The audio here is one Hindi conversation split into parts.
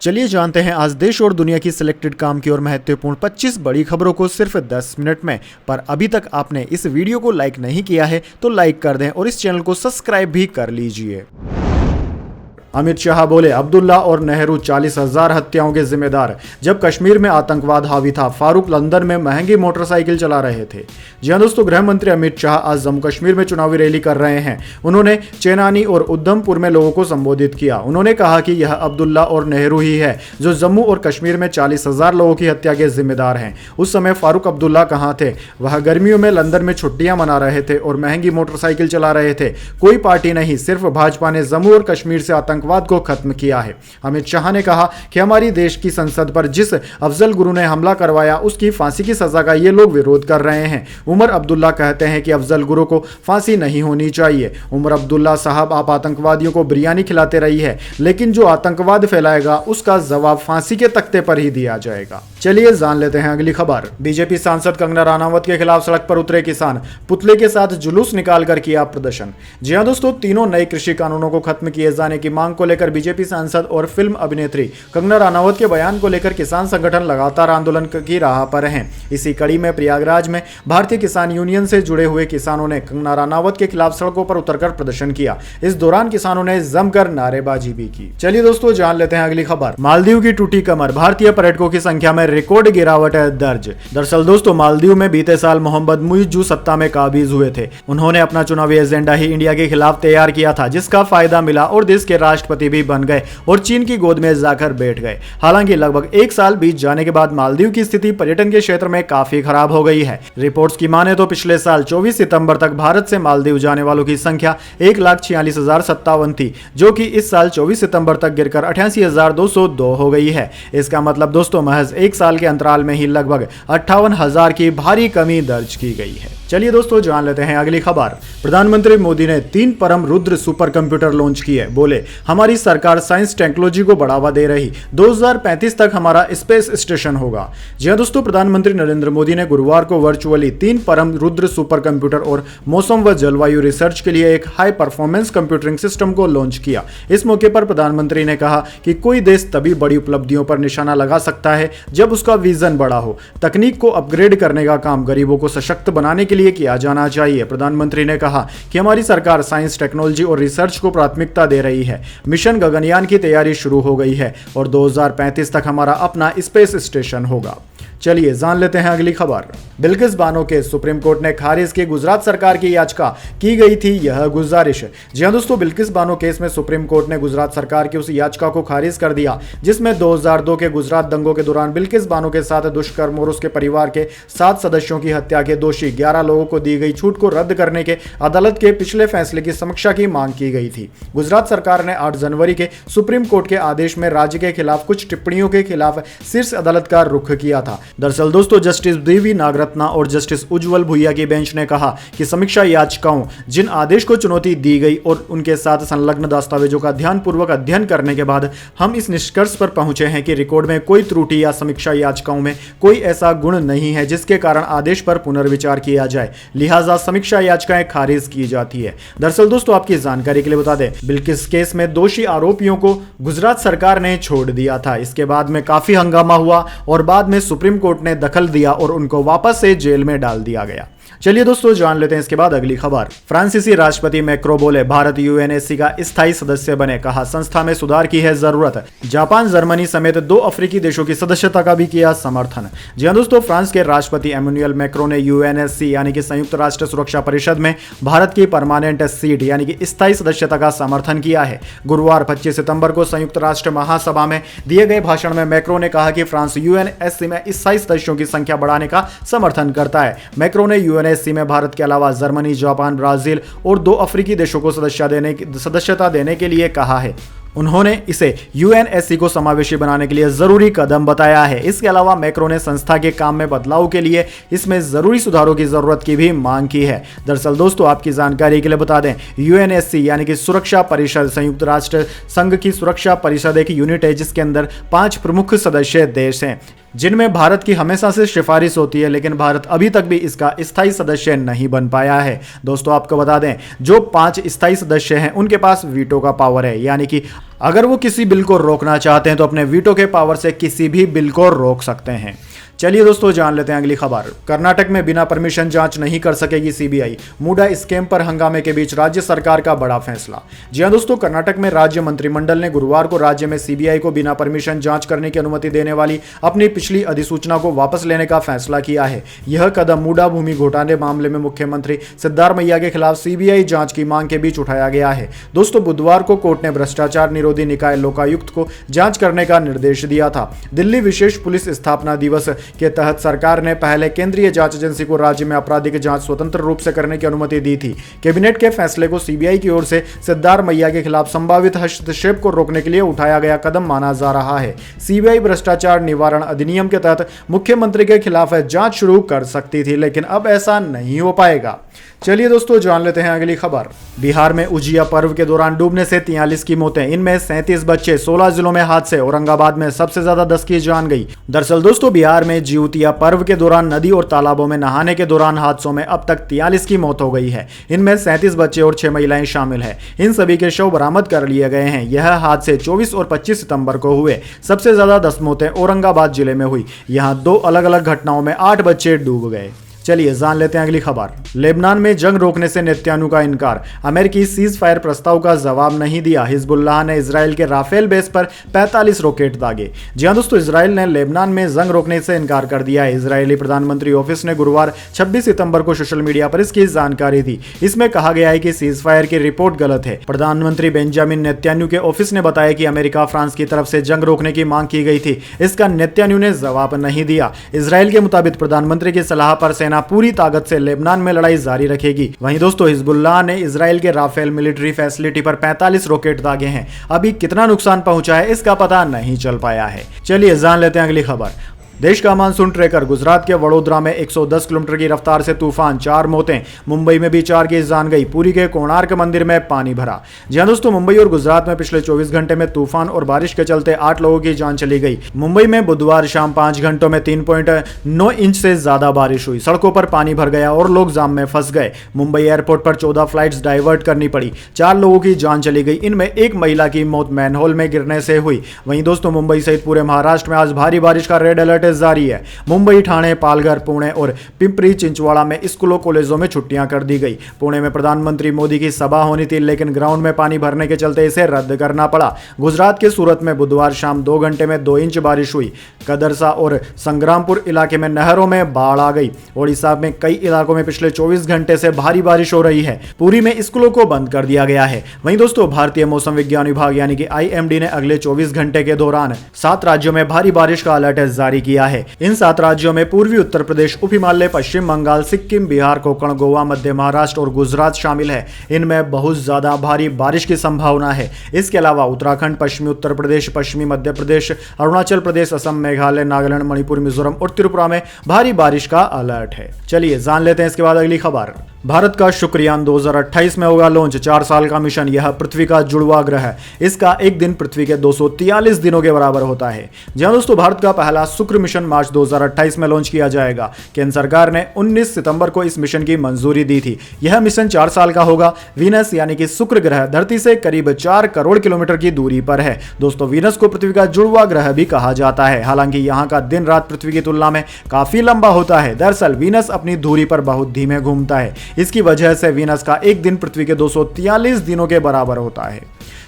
चलिए जानते हैं आज देश और दुनिया की सिलेक्टेड काम की और महत्वपूर्ण 25 बड़ी खबरों को सिर्फ 10 मिनट में। पर अभी तक आपने इस वीडियो को लाइक नहीं किया है तो लाइक कर दें और इस चैनल को सब्सक्राइब भी कर लीजिए। अमित शाह बोले अब्दुल्ला और नेहरू 40,000 हत्याओं के जिम्मेदार। जब कश्मीर में आतंकवाद हावी था, फारूक लंदन में महंगी मोटरसाइकिल चला रहे थे। जी हां दोस्तों, गृह मंत्री अमित शाह आज जम्मू कश्मीर में चुनावी रैली कर रहे हैं। उन्होंने चेनानी और उधमपुर में लोगों को संबोधित किया। उन्होंने कहा कि यह अब्दुल्ला और नेहरू ही है जो जम्मू और कश्मीर में 40,000 लोगों की हत्या के जिम्मेदार हैं। उस समय फारूक अब्दुल्ला कहाँ थे? वह गर्मियों में लंदन में छुट्टियां मना रहे थे और महंगी मोटरसाइकिल चला रहे थे। कोई पार्टी नहीं, सिर्फ भाजपा ने जम्मू और कश्मीर से आतंकवाद को खत्म किया है। अमित शाह ने कहा कि हमारी देश की संसद पर जिस अफजल गुरु ने हमला करवाया उसकी फांसी की सजा का ये लोग विरोध कर रहे हैं। उमर अब्दुल्ला कहते हैं कि अफजल गुरु को फांसी नहीं होनी चाहिए। उमर अब्दुल्ला साहब, आप आतंकवादियों को बिरयानी खिलाते रही है, लेकिन जो आतंकवाद फैलाएगा उसका जवाब फांसी के तख्ते पर ही दिया जाएगा। चलिए जान लेते हैं अगली खबर। बीजेपी सांसद कंगना रनावत के खिलाफ सड़क पर उतरे किसान, पुतले के साथ जुलूस निकालकर किया प्रदर्शन। जी हां दोस्तों, तीनों नए कृषि कानूनों को खत्म किए जाने की मांग को लेकर बीजेपी सांसद और फिल्म अभिनेत्री कंगना रनावत के बयान को लेकर किसान संगठन लगातार आंदोलन की राह पर हैं। इसी कड़ी में प्रयागराज में भारतीय किसान यूनियन से जुड़े हुए किसानों ने कंगना रनावत के खिलाफ सड़कों पर उतरकर प्रदर्शन किया। इस दौरान किसानों ने जमकर नारेबाजी भी की। चलिए दोस्तों जान लेते हैं अगली खबर। मालदीव की टूटी कमर, भारतीय पर्यटकों की संख्या में रिकॉर्ड गिरावट है दर्ज। दरअसल दोस्तों, मालदीव में बीते साल मोहम्मद मुइज्जू सत्ता में काबिज हुए थे। उन्होंने अपना चुनावी एजेंडा ही इंडिया के खिलाफ तैयार किया था, जिसका फायदा मिला और देश के राष्ट्रपति भी बन गए और चीन की गोद में जाकर बैठ गए। हालांकि लगभग एक साल बीत जाने के बाद मालदीव की स्थिति पर्यटन के क्षेत्र में काफी खराब हो गई है। रिपोर्ट्स की माने तो पिछले साल 24 सितंबर तक भारत से मालदीव जाने वालों की संख्या 1,46,057 थी, जो कि इस साल 24 सितंबर तक गिरकर 88,202 हो गई है। इसका मतलब दोस्तों, महज एक साल के अंतराल में ही लगभग 58,000 की भारी कमी दर्ज की गई है। चलिए दोस्तों जान लेते हैं अगली खबर। प्रधानमंत्री मोदी ने 3 परम रुद्र सुपर कंप्यूटर लॉन्च किए। बोले हमारी सरकार साइंस टेक्नोलॉजी को बढ़ावा दे रही, 2035 तक हमारा स्पेस स्टेशन होगा। जी हां दोस्तों, प्रधानमंत्री नरेंद्र मोदी ने गुरुवार को वर्चुअली 3 परम रुद्र सुपर कंप्यूटर और मौसम व जलवायु रिसर्च के लिए एक हाई परफॉर्मेंस कंप्यूटिंग सिस्टम को लॉन्च किया। इस मौके पर प्रधानमंत्री ने कहा कि कोई देश तभी बड़ी उपलब्धियों पर निशाना लगा सकता है जब उसका विजन बड़ा हो। तकनीक को अपग्रेड करने का काम गरीबों को सशक्त बनाने के लिए किया जाना चाहिए। प्रधानमंत्री ने कहा कि हमारी सरकार साइंस, टेक्नोलॉजी और रिसर्च को प्राथमिकता दे रही है। मिशन गगनयान की तैयारी शुरू हो गई है और 2035 तक हमारा अपना स्पेस स्टेशन होगा। चलिए जान लेते हैं अगली खबर। बिल्किस बानो के सुप्रीम कोर्ट ने खारिज की गुजरात सरकार की याचिका, की गई थी यह गुजारिश। जी हां दोस्तों, बिल्किस बानो केस में सुप्रीम कोर्ट ने गुजरात सरकार की उस याचिका को खारिज कर दिया जिसमें 2002 के गुजरात दंगों के दौरान बिल्किस बानो के साथ दुष्कर्म और उसके परिवार के 7 सदस्यों की हत्या के दोषी 11 लोगों को दी गई छूट को रद्द करने के अदालत के पिछले फैसले की समीक्षा की मांग की गई थी। गुजरात सरकार ने 8 जनवरी के सुप्रीम कोर्ट के आदेश में राज्य के खिलाफ कुछ टिप्पणियों के खिलाफ शीर्ष अदालत का रुख किया था। दरअसल दोस्तों, जस्टिस देवी नागरत्ना और जस्टिस उज्जवल भुइया की बेंच ने कहा कि समीक्षा याचिकाओं जिन आदेश को चुनौती दी गई और उनके साथ संलग्न दस्तावेजों का ध्यानपूर्वक अध्ययन करने के बाद हम इस निष्कर्ष पर पहुंचे हैं कि रिकॉर्ड में कोई त्रुटि या समीक्षा याचिकाओं में कोई ऐसा गुण नहीं है जिसके कारण आदेश पर पुनर्विचार किया जाए, लिहाजा समीक्षा याचिकाएं खारिज की जाती है। दरअसल दोस्तों, आपकी जानकारी के लिए बता दें, बिल्किस केस में दोषी आरोपियों को गुजरात सरकार ने छोड़ दिया था। इसके बाद में काफी हंगामा हुआ और बाद में सुप्रीम कोर्ट ने दखल दिया और उनको वापस से जेल में डाल दिया गया। चलिए दोस्तों जान लेते हैं इसके बाद अगली खबर। फ्रांसीसी राष्ट्रपति मैक्रो बोले भारत यूएनएससी का स्थायी सदस्य बने, कहा संस्था में सुधार की है जरूरत। जापान, जर्मनी समेत 2 अफ्रीकी देशों की सदस्यता का भी किया समर्थन। जी हां दोस्तों, फ्रांस के राष्ट्रपति एमेनुअल मैक्रो ने यूएनएससी यानी कि संयुक्त राष्ट्र सुरक्षा परिषद में भारत की परमानेंट सीट यानी कि स्थायी सदस्यता का समर्थन किया है। गुरुवार 25 सितंबर को संयुक्त राष्ट्र महासभा में दिए गए भाषण में मैक्रो ने कहा कि फ्रांस यूएनएससी में स्थायी सदस्यों की संख्या बढ़ाने का समर्थन करता है। मैक्रो ने यूएनएससी में भारत के अलावा जर्मनी, जापान, ब्राजील और 2 अफ्रीकी देशों को सदस्यता देने के लिए कहा है। उन्होंने इसे यूएनएससी को समावेशी बनाने के लिए जरूरी कदम बताया है। इसके अलावा मैक्रो ने संस्था के काम में बदलाव के लिए इसमें जरूरी सुधारों की जरूरत की भी मांग की है। दरअसल दोस्तों, आपकी जानकारी के लिए बता दें, यूएनएससी यानी कि सुरक्षा परिषद संयुक्त राष्ट्र संघ की सुरक्षा परिषद एक यूनिट है जिसके अंदर 5 प्रमुख सदस्य देश हैं, जिनमें भारत की हमेशा से सिफारिश होती है, लेकिन भारत अभी तक भी इसका स्थायी सदस्य नहीं बन पाया है। दोस्तों आपको बता दें, जो 5 स्थायी सदस्य हैं उनके पास वीटो का पावर है, यानी कि अगर वो किसी बिल को रोकना चाहते हैं तो अपने वीटो के पावर से किसी भी बिल को रोक सकते हैं। चलिए दोस्तों, जान लेते हैं अगली खबर। कर्नाटक में बिना परमिशन जांच नहीं कर सकेगी सीबीआई। मूडा स्कैम पर हंगामे के बीच राज्य सरकार का बड़ा फैसला। जी हां दोस्तों, कर्नाटक में राज्य मंत्रिमंडल ने गुरुवार को राज्य में सीबीआई को बिना परमिशन जांच करने की अनुमति देने वाली अपनी पिछली अधिसूचना को वापस लेने का फैसला किया है। यह कदम मूडा भूमि घोटाले मामले में मुख्यमंत्री सिद्धारमैया के खिलाफ सीबीआई जांच की मांग के बीच उठाया गया है। दोस्तों, बुधवार को कोर्ट ने भ्रष्टाचार निरोधी निकाय लोकायुक्त को जांच करने का निर्देश दिया था। दिल्ली विशेष पुलिस स्थापना दिवस के तहत सरकार ने पहले केंद्रीय जांच एजेंसी को राज्य में आपराधिक जांच स्वतंत्र रूप से करने की अनुमति दी थी। कैबिनेट के फैसले को सीबीआई की ओर से सिद्धारमैया के खिलाफ संभावित हस्तक्षेप को रोकने के लिए उठाया गया कदम माना जा रहा है। सीबीआई भ्रष्टाचार निवारण अधिनियम के तहत मुख्यमंत्री के खिलाफ जांच शुरू कर सकती थी, लेकिन अब ऐसा नहीं हो पाएगा। चलिए दोस्तों, जान लेते हैं अगली खबर। बिहार में उजिया पर्व के दौरान डूबने से 43 की मौतें, इनमें 37 बच्चे। 16 जिलों में हादसे, औरंगाबाद में सबसे ज्यादा 10 की जान गई। दरअसल दोस्तों, बिहार में जिउतिया पर्व के दौरान नदी और तालाबों में नहाने के दौरान हादसों में अब तक 43 की मौत हो गई है। इनमें 37 बच्चे और 6 महिलाएं शामिल है। इन सभी के शव बरामद कर लिए गए हैं। यह हादसे 24 और 25 सितंबर को हुए। सबसे ज्यादा 10 मौतें औरंगाबाद जिले में हुई। यहाँ 2 अलग अलग घटनाओं में 8 बच्चे डूब गए। चलिए जान लेते हैं अगली खबर। लेबनान में जंग रोकने से नेतन्याहू का इनकार। अमेरिकी सीज फायर प्रस्ताव का जवाब नहीं दिया। हिजबुल्लाह ने इजराइल के राफेल बेस पर 45 रॉकेट दागे। जी हां दोस्तों, इजराइल ने लेबनान में जंग रोकने से इनकार कर दिया है। इजरायली प्रधानमंत्री ऑफिस ने गुरुवार 26 सितंबर को सोशल मीडिया पर इसकी जानकारी दी। इसमें कहा गया है कि सीज फायर की रिपोर्ट गलत है। प्रधानमंत्री बेंजामिन नेतन्याहू के ऑफिस ने बताया कि अमेरिका फ्रांस की तरफ से जंग रोकने की मांग की गई थी। इसका नेतन्याहू ने जवाब नहीं दिया। इजराइल के मुताबिक प्रधानमंत्री की सलाह पर सेना पूरी ताकत से लेबनान में लड़ाई जारी रखेगी। वहीं दोस्तों, हिजबुल्लाह ने इजराइल के राफेल मिलिट्री फैसिलिटी पर 45 रॉकेट दागे हैं। अभी कितना नुकसान पहुंचा है इसका पता नहीं चल पाया है। चलिए जान लेते हैं अगली खबर। देश का मानसून ट्रेकर। गुजरात के वडोदरा में 110 किलोमीटर की रफ्तार से तूफान, 4 मौतें। मुंबई में भी 4 की जान गई। पुरी के कोणार्क मंदिर में पानी भरा। जी हां दोस्तों, मुंबई और गुजरात में पिछले 24 घंटे में तूफान और बारिश के चलते 8 लोगों की जान चली गई। मुंबई में बुधवार शाम 5 घंटों में 3.9 इंच से ज्यादा बारिश हुई। सड़कों पर पानी भर गया और लोग जाम में फंस गए। मुंबई एयरपोर्ट पर 14 फ्लाइट्स डाइवर्ट करनी पड़ी। 4 लोगों की जान चली गई। इनमें एक महिला की मौत मैनहोल में गिरने से हुई। वहीं दोस्तों, मुंबई सहित पूरे महाराष्ट्र में आज भारी बारिश का रेड अलर्ट जारी है। मुंबई, ठाणे, पालघर, पुणे और पिंपरी चिंचवाड़ा में स्कूलों कॉलेजों में छुट्टियां कर दी गई। पुणे में प्रधानमंत्री मोदी की सभा होनी थी, लेकिन ग्राउंड में पानी भरने के चलते इसे रद्द करना पड़ा। गुजरात के सूरत में बुधवार शाम 2 घंटे में 2 इंच बारिश हुई। कदरसा और संग्रामपुर इलाके में नहरों में बाढ़ आ गई। ओडिशा में कई इलाकों में पिछले 24 घंटे से भारी बारिश हो रही है। पुरी में स्कूलों को बंद कर दिया गया है। वहीं दोस्तों, भारतीय मौसम विज्ञान विभाग यानी कि IMD ने अगले 24 घंटे के दौरान 7 राज्यों में भारी बारिश का अलर्ट जारी किया है। इन 7 राज्यों में पूर्वी उत्तर प्रदेश, उप हिमालय, पश्चिम बंगाल, सिक्किम, बिहार, कोंकण, गोवा, मध्य महाराष्ट्र और गुजरात शामिल है। इनमें बहुत ज्यादा भारी बारिश की संभावना है। इसके अलावा उत्तराखंड, पश्चिमी उत्तर प्रदेश, पश्चिमी मध्य प्रदेश, अरुणाचल प्रदेश, असम, मेघालय, नागालैंड, मणिपुर, मिजोरम और त्रिपुरा में भारी बारिश का अलर्ट है। चलिए जान लेते हैं इसके बाद अगली खबर। भारत का शुक्रयान 2028 में होगा लॉन्च। 4 साल का मिशन। यह पृथ्वी का जुड़वा ग्रह है। इसका एक दिन पृथ्वी के 243 दिनों के बराबर होता है। जी हां दोस्तों, भारत का पहला शुक्र मिशन मार्च 2028 में लॉन्च किया जाएगा। केंद्र सरकार ने 19 सितंबर को इस मिशन की मंजूरी दी थी। यह मिशन 4 साल का होगा। वीनस यानी कि शुक्र ग्रह धरती से करीब 4 करोड़ किलोमीटर की दूरी पर है। दोस्तों, वीनस को पृथ्वी का जुड़वा ग्रह भी कहा जाता है। हालांकि यहाँ का दिन रात पृथ्वी की तुलना में काफी लंबा होता है। दरअसल वीनस अपनी दूरी पर बहुत धीमे घूमता है। इसकी वजह से वीनस का एक दिन पृथ्वी के 243 दिनों के बराबर होता है।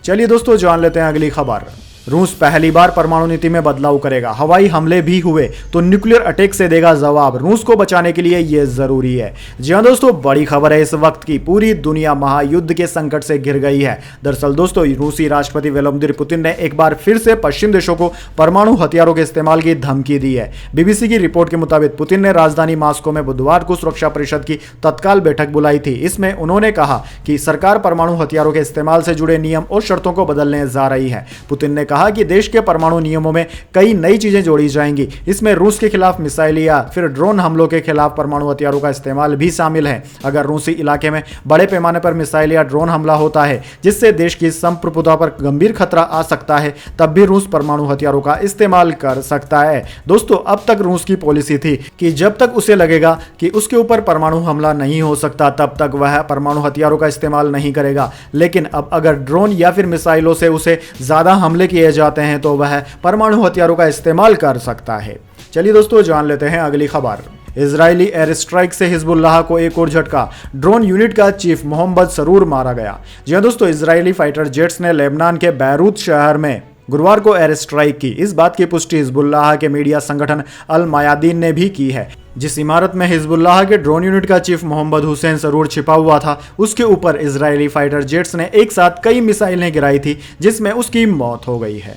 चलिए दोस्तों, जान लेते हैं अगली खबर। रूस पहली बार परमाणु नीति में बदलाव करेगा। हवाई हमले भी हुए तो न्यूक्लियर अटैक से देगा जवाब। रूस को बचाने के लिए यह जरूरी है। जी हां दोस्तों, बड़ी खबर है इस वक्त की। पूरी दुनिया महायुद्ध के संकट से घिर गई है। दरअसल दोस्तों, रूसी राष्ट्रपति व्लादिमीर पुतिन ने एक बार फिर से पश्चिम देशों को परमाणु हथियारों के इस्तेमाल की धमकी दी है। BBC की रिपोर्ट के मुताबिक पुतिन ने राजधानी मॉस्को में बुधवार को सुरक्षा परिषद की तत्काल बैठक बुलाई थी। इसमें उन्होंने कहा कि सरकार परमाणु हथियारों के इस्तेमाल से जुड़े नियम और शर्तों को बदलने जा रही है। पुतिन ने कहा कि देश के परमाणु नियमों में कई नई चीजें जोड़ी जाएंगी। इसमें रूस के खिलाफ मिसाइल या फिर ड्रोन हमलों के खिलाफ परमाणु हथियारों का इस्तेमाल भी शामिल है। अगर रूसी इलाके में बड़े पैमाने पर मिसाइल या ड्रोन हमला होता है जिससे देश की संप्रभुता पर गंभीर खतरा आ सकता है, तब भी रूस परमाणु हथियारों का इस्तेमाल कर सकता है। दोस्तों, अब तक रूस की पॉलिसी थी कि जब तक उसे लगेगा कि उसके ऊपर परमाणु हमला नहीं हो सकता, तब तक वह परमाणु हथियारों का इस्तेमाल नहीं करेगा। लेकिन अब अगर ड्रोन या फिर मिसाइलों से उसे ज्यादा हमले किए जाते हैं तो वह परमाणु हथियारों का इस्तेमाल कर सकता है। चलिए दोस्तों, जान लेते हैं अगली खबर। इजरायली एयर स्ट्राइक से हिजबुल्लाह को एक और झटका। ड्रोन यूनिट का चीफ मोहम्मद सरूर मारा गया। जी हां दोस्तों, इजरायली फाइटर जेट्स ने लेबनान के बैरूत शहर में गुरुवार को एयर स्ट्राइक की। इस बात की पुष्टि हिजबुल्लाह के मीडिया संगठन अल मयादीन ने भी की है। जिस इमारत में हिजबुल्लाह के ड्रोन यूनिट का चीफ मोहम्मद हुसैन सरूर छिपा हुआ था, उसके ऊपर इजरायली फाइटर जेट्स ने एक साथ कई मिसाइलें गिराई थी, जिसमें उसकी मौत हो गई है।